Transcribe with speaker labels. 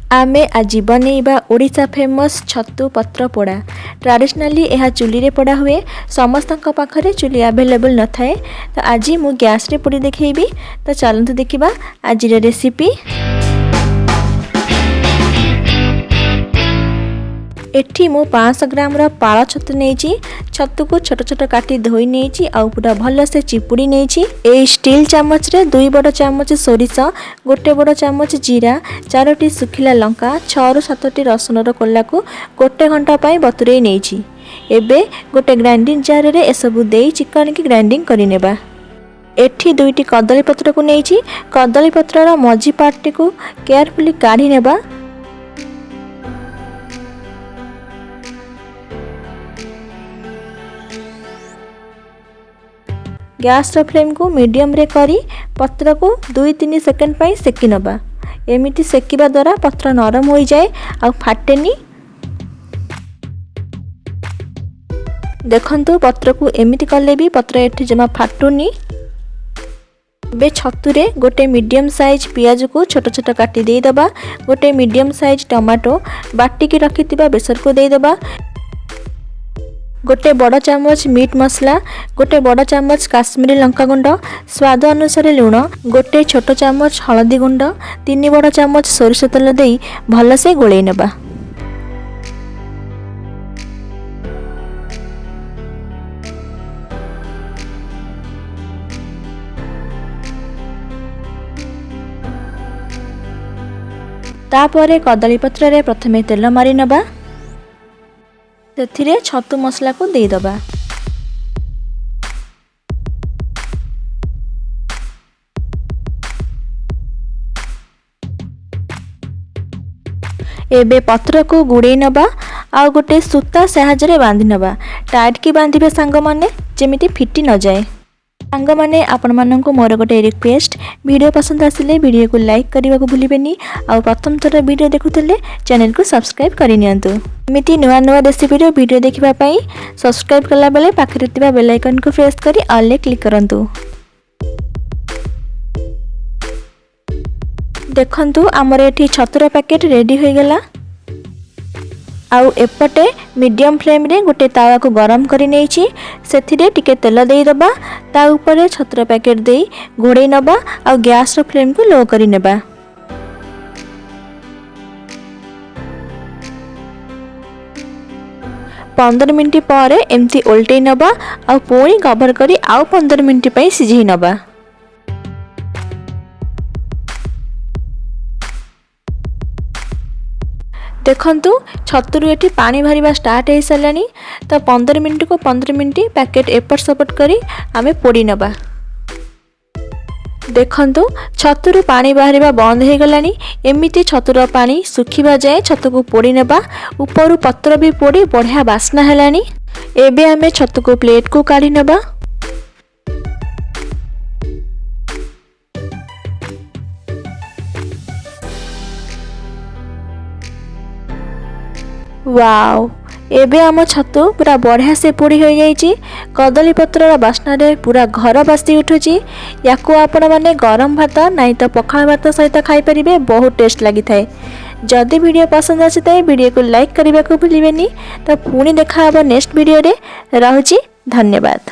Speaker 1: आमे आज बनैबा ओडिशा फेमस छतु पत्र पोड़ा। ट्रेडिशनली यह चुली रे पोड़ा हुए। समस्तक पाखरे चुली अवेलेबल न थाए। तो आज मु गैस रे पोड़ी देखैबी। तो चलतु देखिबा आज रेसिपी। एठी मु 500 ग्राम पाଳ छतु नेइची। छतु को छोट छोट काटी धोई नेइची आ पूरा भल से चिपुड़ी नेइची। ए स्टील चामच रे 2 बड़ चामच सोरिष, 1 बड़ चामच जीरा, 4टी सुखिला लंका, 6 ରୁ 7टी रसुन रो कोल्ला को 1 घंटा पई बतुरई नेइची। एबे गोटे ग्राइंडिंग जार रे एसबु देई चिकन की ग्राइंडिंग करि नेबा। एठी 2टी कदली पत्र को नेइची। कदली पत्र रो मझी पार्ट को केयरफुली काढी नेबा। गैस रो फ्लेम को मीडियम रे करी पत्र को 2-3 सेकंड पई सेकी नबा। एमिति सेकिबा द्वारा पत्र नरम हो जाए आ फाटेनी। देखंतु पत्र को एमिति कले भी पत्र एठी जमा फाटुनी। बे छतुरे गोटे मीडियम साइज पियाज को छोट छोट काटी दे दबा। गोटे मीडियम साइज टमाटो बाटी की रखितिबा बेसर को दे दबा। गोटे बड़ चामच मीट मसला, गोटे बड़ चामच काश्मीरी लंका गुंड, स्वाद अनुसार लुण, गोटे छोट चामच हलदी गुंड, 3 बड़ चामच सोरिष तेल देई भल से गोळेई नेबा। तापरे कदली पत्र रे प्रथमे तेल मारी नेबा। सेथिरे छतु मसला को दे दबा। एबे पत्र को गुड़े नबा आ गोटे सूता सहायता रे बांधि नबा। टाइट की बांधिबे सांग माने जेमिति फिटी न जाए। सांग माने आपण माननको मोर गोटे रिक्वेस्ट, वीडियो पसंद आसिले वीडियो को लाइक करने को भूलिबेनी। आ प्रथम थर वीडियो देखुतले चैनल को सब्सक्राइब करि नियंतु। एमिति नुआ नुआ रेसिपी रो वीडियो देखिबा पई सब्सक्राइब कला बेले पाखरे तिबा बेल आइकन को प्रेस करी ऑल ले क्लिक करंतु। देखंतु हमर एठी छतुरा पैकेट रेडी होई गेला। आउ एपटे मीडियम फ्लेम रे गोटे तावा को गरम करि नेइची। सेथिरे टिके तेल देई दबा। ता ऊपर छतुरा पैकेट देई घोड़े नबा आ गैस रो फ्लेम को लो करि नेबा। पंद्रह मिनट पर एमती ओल्टे नबा आ पुणी कवर करी आउ 15 मिनट पई सिझेई नबा। देखंतु छतुरु एठी पानी भरिबा स्टार्ट हो सारानी। तो 15 मिनट को 15 मिनट पैकेट एपट सपट करी आमे पोड़ी नबा। देखंतु छतुरु पानी बाहरिबा बंद हो गलानी। एमिति छतुर पानी सुखिबा जाए छतु को पोड़ी नेबा। ऊपर पत्र भी पोड़ी बढ़िया बास्ना हेलानी। एबे आमे छतु को प्लेट को काढी नेबा। वाओ, एबे आम छतु पूरा बढ़िया से पोड़ी हो जाइए। कदली पत्र बास्ना रे पूरा घर बासी उठुची। याकू आपण माने गरम भात नहीं तो पखाल भात सहित खाई परिबे। बहुत टेस्ट लगी थाए। जदि वीडियो पसंद आसी ताए वीडियो को लाइक करने को भूलिबेनी। तो पुणी देखा हबो नेक्स्ट वीडियो रे। रहूची, धन्यवाद।